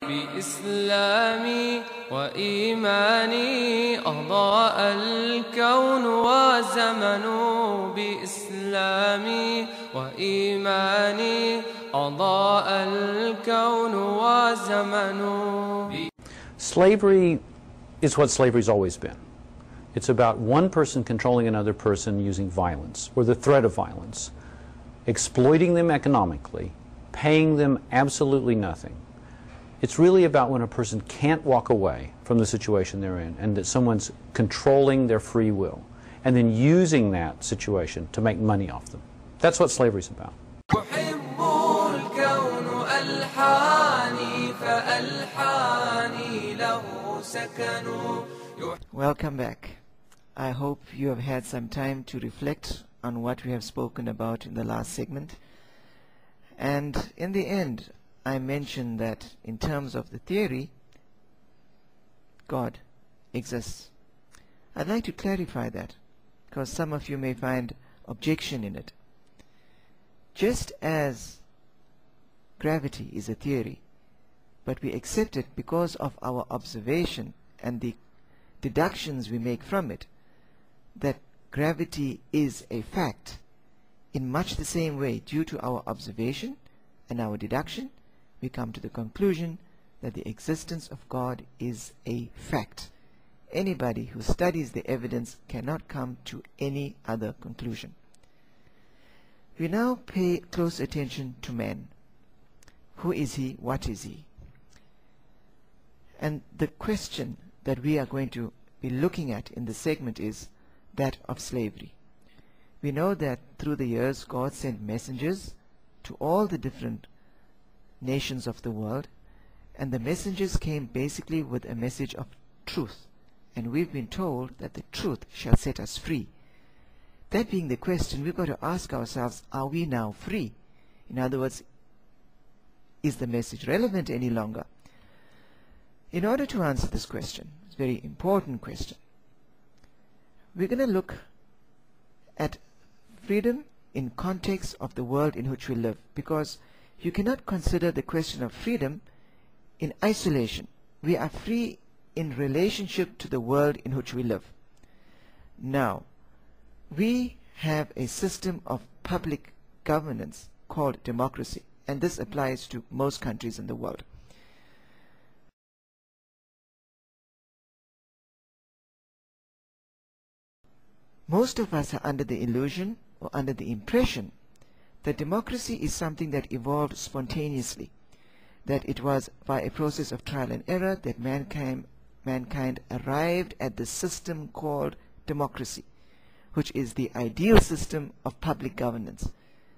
بإسلامي وإيماني أضاء الكون وزمن بإسلامي وإيماني أضاء الكون وزمن. Slavery is what slavery's always been. It's about one person controlling another person using violence or the threat of violence, exploiting them economically, paying them absolutely nothing. It's really about when a person can't walk away from the situation they're in and that someone's controlling their free will and then using that situation to make money off them. That's what slavery's about. Welcome back. I hope you have had some time to reflect on what we have spoken about in the last segment. And in the end, I mentioned that in terms of the theory, God exists. I'd like to clarify that because some of you may find objection in it. Just as gravity is a theory, but we accept it because of our observation and the deductions we make from it, that gravity is a fact. In much the same way, due to our observation and our deduction, we come to the conclusion that the existence of God is a fact. Anybody who studies the evidence cannot come to any other conclusion. We now pay close attention to man. Who is he? What is he? And the question that we are going to be looking at in this segment is that of slavery. We know that through the years God sent messengers to all the different nations of the world, and the messengers came basically with a message of truth, and we've been told that the truth shall set us free. That being the question, we've got to ask ourselves, are we now free? In other words, is the message relevant any longer? In order to answer this question, it's a very important question, we're going to look at freedom in context of the world in which we live, because you cannot consider the question of freedom in isolation. We are free in relationship to the world in which we live. Now, we have a system of public governance called democracy, and this applies to most countries in the world. Most of us are under the illusion or under the impression that democracy is something that evolved spontaneously, that it was by a process of trial and error that mankind arrived at the system called democracy, which is the ideal system of public governance,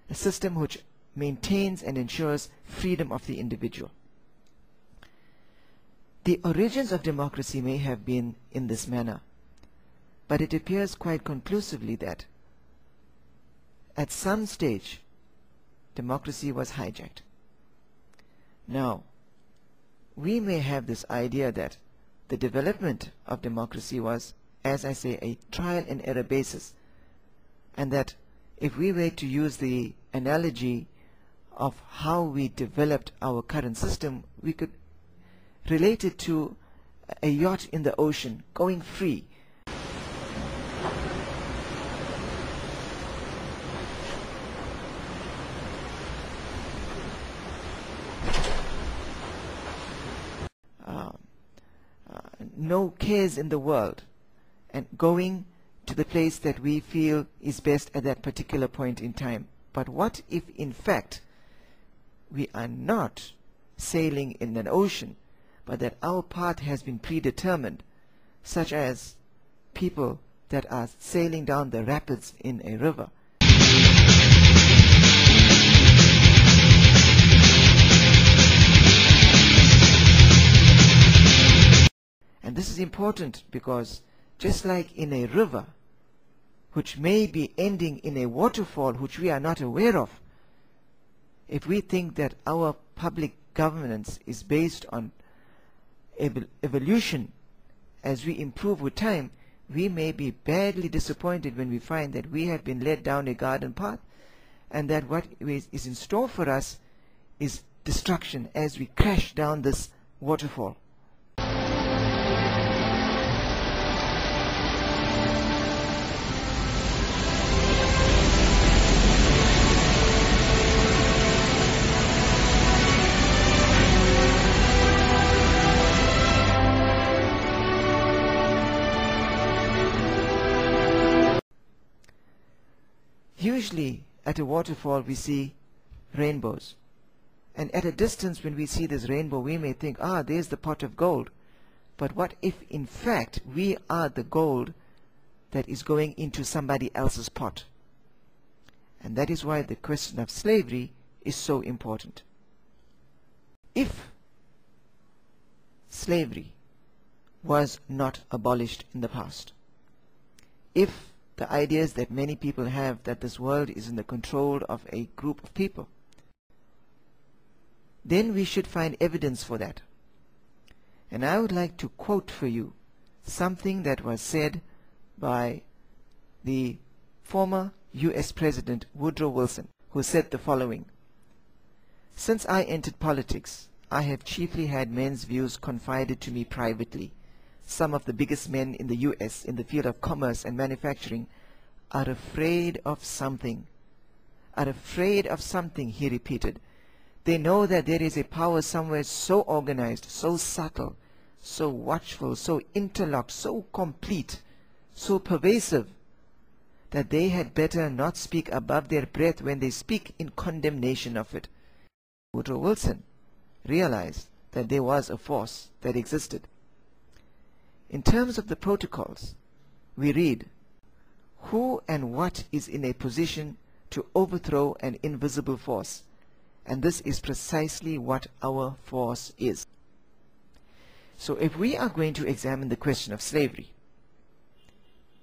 a system which maintains and ensures freedom of the individual. The origins of democracy may have been in this manner, but it appears quite conclusively that at some stage democracy was hijacked. Now, we may have this idea that the development of democracy was, as I say, a trial and error basis, and that if we were to use the analogy of how we developed our current system, we could relate it to a yacht in the ocean going free. No cares in the world, and going to the place that we feel is best at that particular point in time. But what if in fact we are not sailing in an ocean, but that our path has been predetermined, such as people that are sailing down the rapids in a river? And this is important because just like in a river, which may be ending in a waterfall which we are not aware of, if we think that our public governance is based on evolution as we improve with time, we may be badly disappointed when we find that we have been led down a garden path and that what is in store for us is destruction as we crash down this waterfall. Usually at a waterfall we see rainbows, and at a distance when we see this rainbow we may think, ah, there's the pot of gold. But what if in fact we are the gold that is going into somebody else's pot? And that is why the question of slavery is so important. If slavery was not abolished in the past, if the ideas that many people have that this world is in the control of a group of people, then we should find evidence for that. And I would like to quote for you something that was said by the former US President Woodrow Wilson, who said the following: "Since I entered politics, I have chiefly had men's views confided to me privately. Some of the biggest men in the US in the field of commerce and manufacturing are afraid of something. Are afraid of something," he repeated. "They know that there is a power somewhere so organized, so subtle, so watchful, so interlocked, so complete, so pervasive, that they had better not speak above their breath when they speak in condemnation of it." Woodrow Wilson realized that there was a force that existed. In terms of the protocols, we read, "Who and what is in a position to overthrow an invisible force?" And this is precisely what our force is. So if we are going to examine the question of slavery,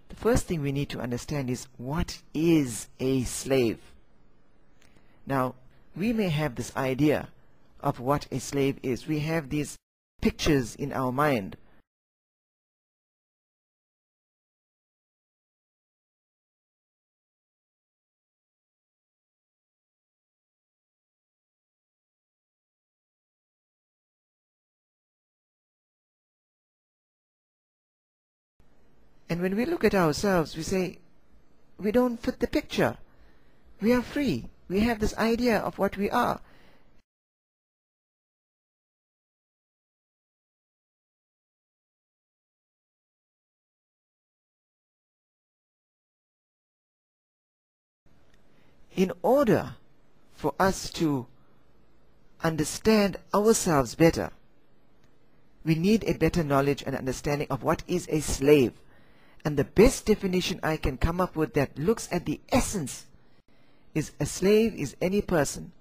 the first thing we need to understand is, what is a slave? Now, we may have this idea of what a slave is. We have these pictures in our mind. And when we look at ourselves, we say, we don't fit the picture. We are free. We have this idea of what we are. In order for us to understand ourselves better, we need a better knowledge and understanding of what is a slave. And the best definition I can come up with that looks at the essence is, a slave is any person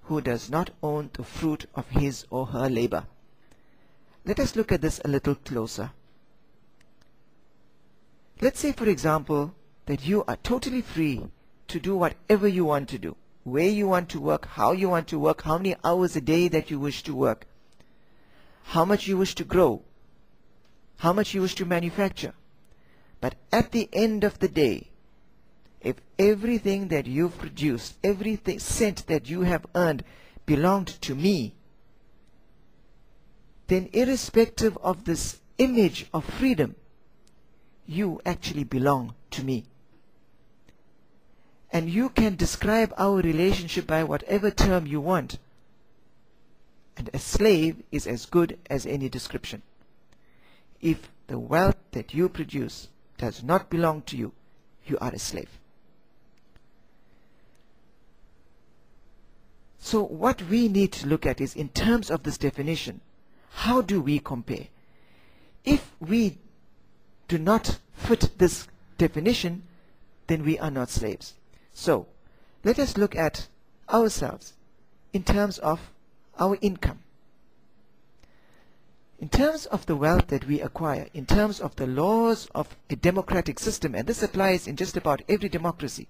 who does not own the fruit of his or her labor. Let us look at this a little closer. Let's say, for example, that you are totally free to do whatever you want to do, where you want to work, how you want to work, how many hours a day that you wish to work, how much you wish to grow, how much you wish to manufacture. But at the end of the day, if everything that you've produced, every cent that you have earned belonged to me, then irrespective of this image of freedom, you actually belong to me. And you can describe our relationship by whatever term you want. And a slave is as good as any description. If the wealth that you produce does not belong to you, you are a slave. So what we need to look at is, in terms of this definition, how do we compare? If we do not fit this definition, then we are not slaves. So let us look at ourselves in terms of our income. In terms of the wealth that we acquire, in terms of the laws of a democratic system, and this applies in just about every democracy,